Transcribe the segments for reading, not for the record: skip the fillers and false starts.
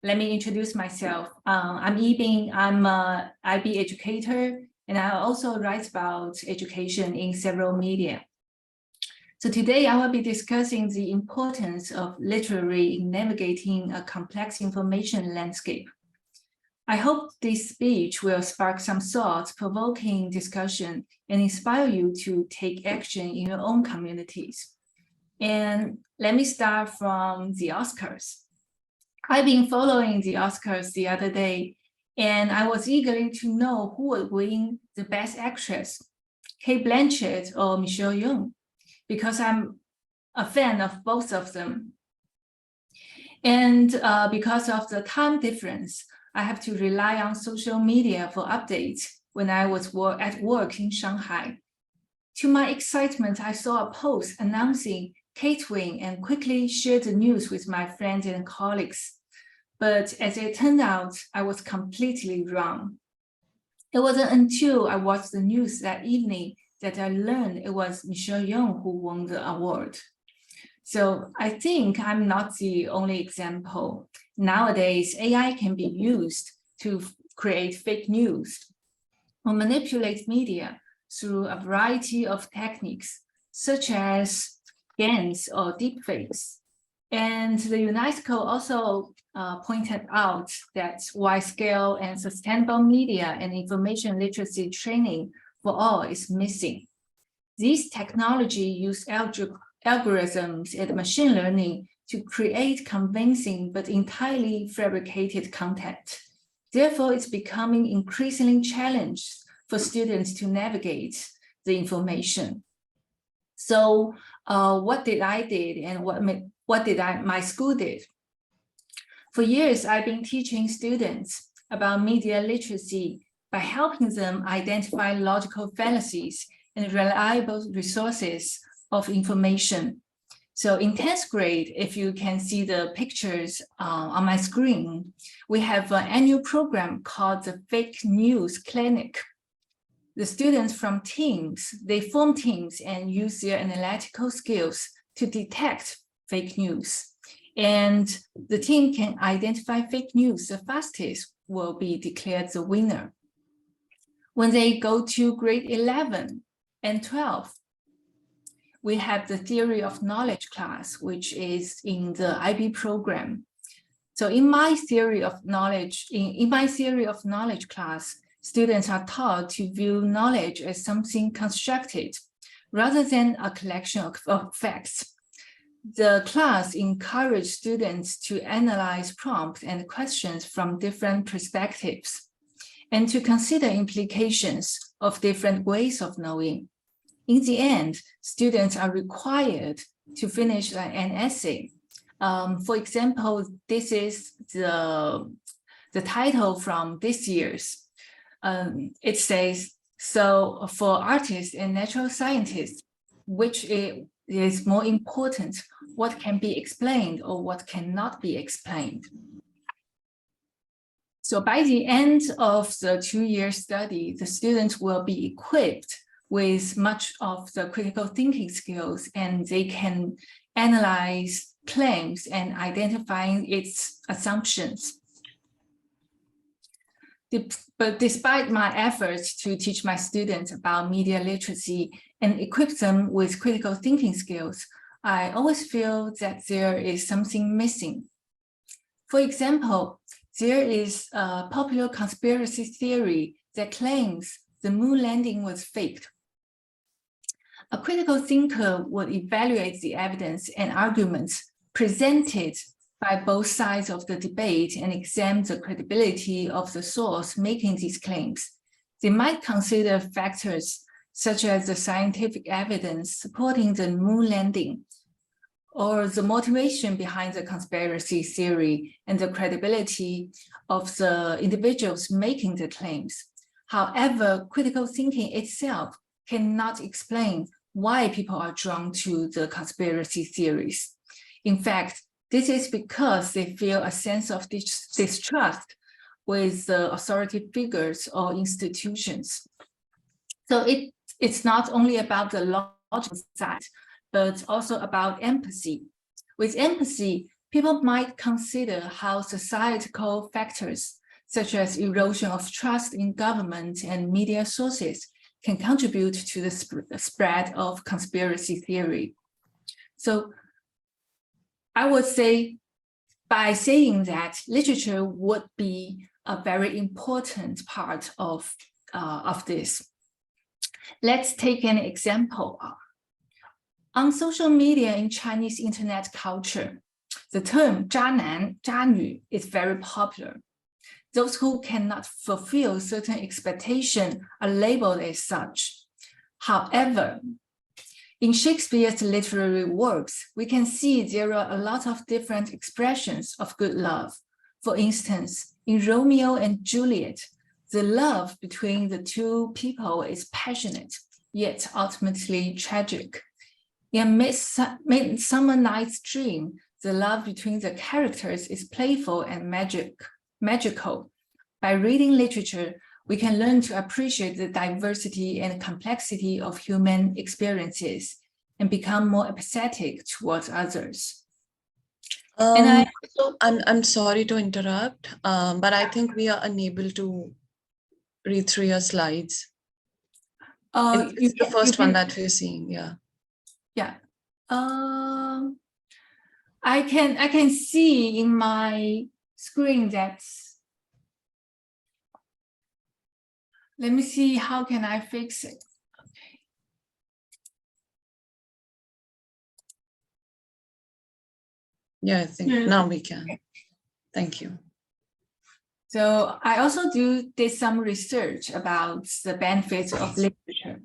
Let me introduce myself. I'm Yibing. I'm an IB educator, and I also write about education in several media. So today I will be discussing the importance of literacy in navigating a complex information landscape. I hope this speech will spark some thought-provoking discussion and inspire you to take action in your own communities. And let me start from the Oscars. I've been following the Oscars the other day, and I was eager to know who would win the Best Actress, Kate Blanchett or Michelle Yeoh, because I'm a fan of both of them. And because of the time difference, I have to rely on social media for updates when I was at work in Shanghai. To my excitement, I saw a post announcing Kate win and quickly shared the news with my friends and colleagues. But as it turned out, I was completely wrong. It wasn't until I watched the news that evening that I learned it was Michelle Yeoh who won the award. So I think I'm not the only example. Nowadays, AI can be used to create fake news or manipulate media through a variety of techniques, such as games or deepfakes. And the UNESCO also pointed out that wide-scale and sustainable media and information literacy training for all is missing. These technologies use algorithms and machine learning to create convincing but entirely fabricated content. Therefore, it's becoming increasingly challenging for students to navigate the information. So what did I did and what did my school did? For years, I've been teaching students about media literacy by helping them identify logical fallacies and reliable resources of information. So in 10th grade, if you can see the pictures on my screen, we have an annual program called the Fake News Clinic. The students from teams, they form teams and use their analytical skills to detect fake news. And the team can identify fake news the fastest will be declared the winner. When they go to grade 11 and 12, we have the theory of knowledge class, which is in the IB program. So in my theory of knowledge, in my theory of knowledge class, students are taught to view knowledge as something constructed rather than a collection of facts. The class encouraged students to analyze prompts and questions from different perspectives and to consider implications of different ways of knowing. In the end, students are required to finish an essay. For example, this is the title from this year's. It says, so for artists and natural scientists, which is more important, what can be explained or what cannot be explained? So by the end of the 2-year study, the students will be equipped with much of the critical thinking skills, and they can analyze claims and identifying its assumptions. But despite my efforts to teach my students about media literacy and equip them with critical thinking skills, I always feel that there is something missing. For example, there is a popular conspiracy theory that claims the moon landing was faked. A critical thinker would evaluate the evidence and arguments presented by both sides of the debate and examine the credibility of the source making these claims. They might consider factors such as the scientific evidence supporting the moon landing, or the motivation behind the conspiracy theory and the credibility of the individuals making the claims. However, critical thinking itself cannot explain why people are drawn to the conspiracy theories. In fact, this is because they feel a sense of distrust with the authority figures or institutions. So it's not only about the logical side, but also about empathy. With empathy, people might consider how societal factors such as erosion of trust in government and media sources can contribute to the spread of conspiracy theory. So I would say, by saying that, literature would be a very important part of this. Let's take an example. On social media in Chinese internet culture, the term 渣男,渣女 is very popular. Those who cannot fulfill certain expectations are labeled as such. However, in Shakespeare's literary works, we can see there are a lot of different expressions of good love. For instance, in Romeo and Juliet, the love between the two people is passionate, yet ultimately tragic. In Midsummer Night's Dream, the love between the characters is playful and magical. By reading literature, we can learn to appreciate the diversity and complexity of human experiences and become more empathetic towards others. I'm sorry to interrupt, but I think we are unable to read through your slides. It's the first one that we're seeing, yeah. Yeah. I can see in my screen that. Let me see, how can I fix it? Okay. Yeah, I think now we can. Okay. Thank you. So I also did some research about the benefits of literature.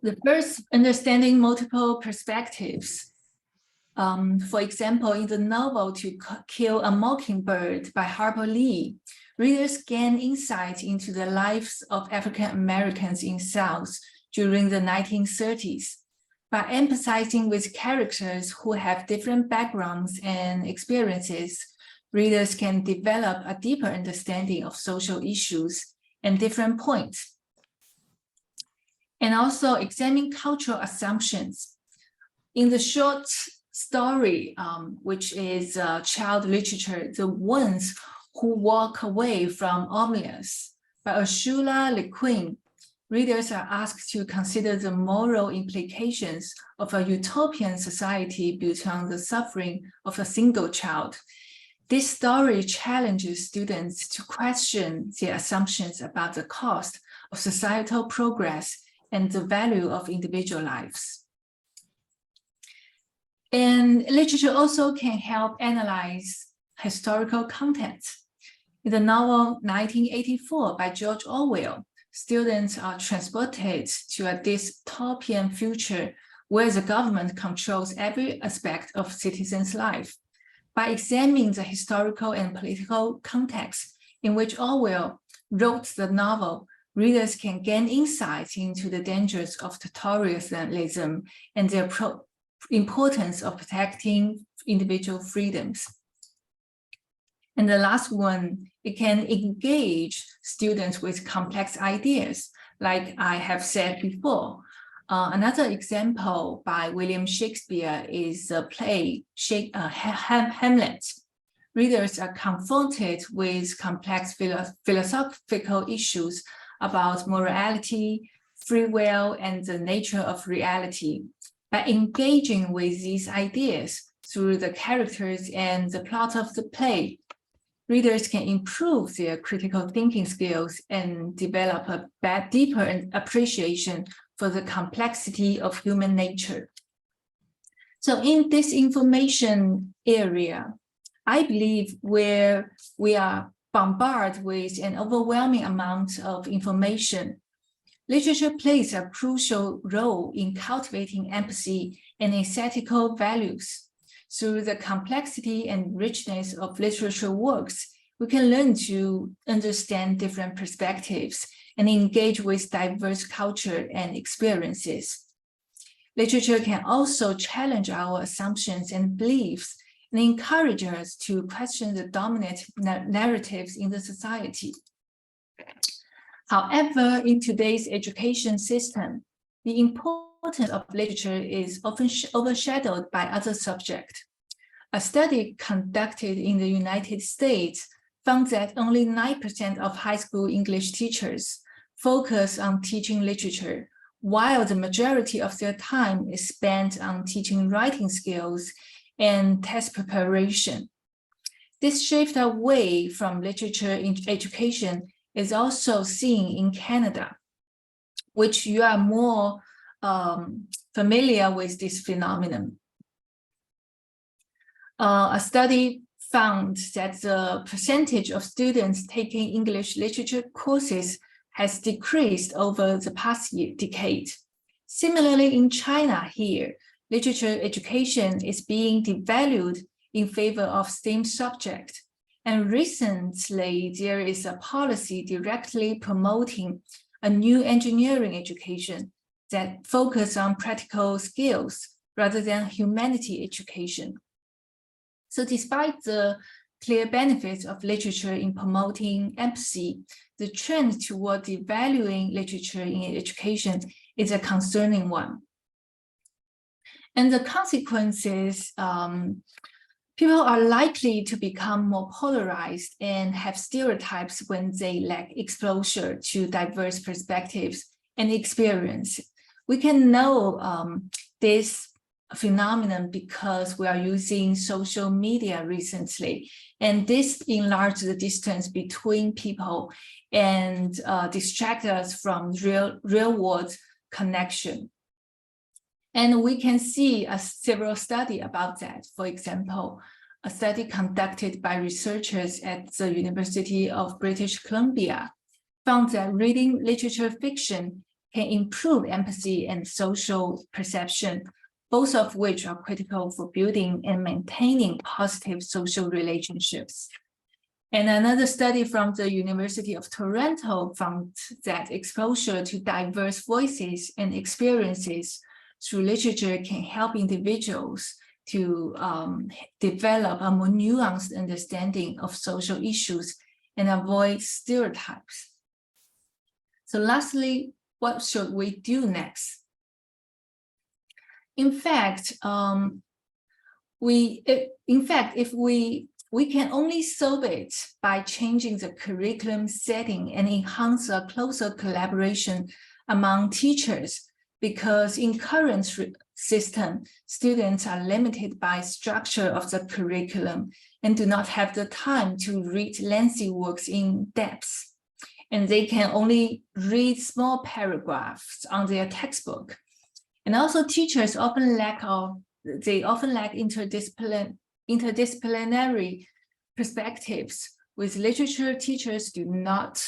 The first, understanding multiple perspectives. For example, in the novel To Kill a Mockingbird by Harper Lee, readers gain insight into the lives of African Americans in South during the 1930s. By empathizing with characters who have different backgrounds and experiences, readers can develop a deeper understanding of social issues and different points. And also examine cultural assumptions. In the short story, which is child literature, The Ones Who Walk Away from Omelas by Ursula Le Guin, readers are asked to consider the moral implications of a utopian society built on the suffering of a single child. This story challenges students to question their assumptions about the cost of societal progress and the value of individual lives. And literature also can help analyze historical content. In the novel 1984 by George Orwell, students are transported to a dystopian future where the government controls every aspect of citizens' life. By examining the historical and political context in which Orwell wrote the novel, readers can gain insight into the dangers of totalitarianism and the importance of protecting individual freedoms. And the last one, it can engage students with complex ideas, like I have said before. Another example by William Shakespeare is the play Hamlet. Readers are confronted with complex philosophical issues about morality, free will, and the nature of reality. By engaging with these ideas through the characters and the plot of the play, readers can improve their critical thinking skills and develop a deeper appreciation for the complexity of human nature. So in this information area, I believe where we are bombarded with an overwhelming amount of information, literature plays a crucial role in cultivating empathy and aesthetical values. Through the complexity and richness of literature works, we can learn to understand different perspectives and engage with diverse culture and experiences. Literature can also challenge our assumptions and beliefs and encourage us to question the dominant narratives in the society. However, in today's education system, the importance of literature is often overshadowed by other subjects. A study conducted in the United States found that only 9% of high school English teachers focus on teaching literature, while the majority of their time is spent on teaching writing skills and test preparation. This shift away from literature in education is also seen in Canada, which you are more familiar with this phenomenon. A study found that the percentage of students taking English literature courses has decreased over the past decade. Similarly, in China here, literature education is being devalued in favor of STEM subject. And recently, there is a policy directly promoting a new engineering education that focuses on practical skills rather than humanity education. So despite the clear benefits of literature in promoting empathy, the trend toward devaluing literature in education is a concerning one. And the consequences, people are likely to become more polarized and have stereotypes when they lack exposure to diverse perspectives and experience. We can know this phenomenon because we are using social media recently, and this enlarges the distance between people and distract us from real world connection. And we can see several studies about that. For example, a study conducted by researchers at the University of British Columbia found that reading literature fiction can improve empathy and social perception, both of which are critical for building and maintaining positive social relationships. And another study from the University of Toronto found that exposure to diverse voices and experiences through literature can help individuals to develop a more nuanced understanding of social issues and avoid stereotypes. So lastly, what should we do next? In fact, if we can only solve it by changing the curriculum setting and enhance a closer collaboration among teachers, because in current system, students are limited by structure of the curriculum and do not have the time to read lengthy works in depth. And they can only read small paragraphs on their textbook. And also teachers often lack interdisciplinary perspectives. With literature, teachers do not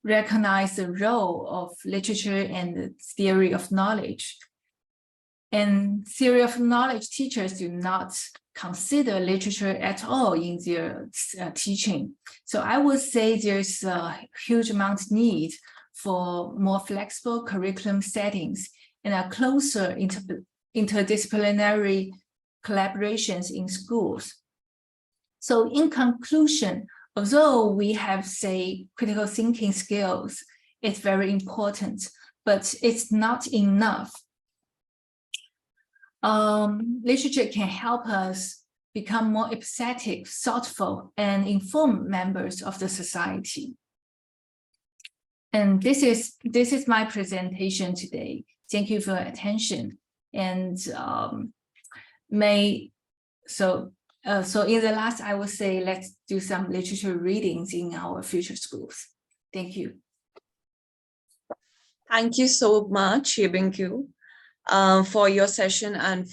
recognize the role of literature and the theory of knowledge. And theory of knowledge teachers do not consider literature at all in their teaching. So I would say there's a huge amount of need for more flexible curriculum settings and a closer interdisciplinary collaborations in schools. So in conclusion, although we have, say, critical thinking skills, it's very important, but it's not enough. Literature can help us become more empathetic, thoughtful, and informed members of the society. And this is my presentation today. Thank you for your attention. And so in the last, I would say, let's do some literature readings in our future schools. Thank you. Thank you so much, Yibing Qu, for your session and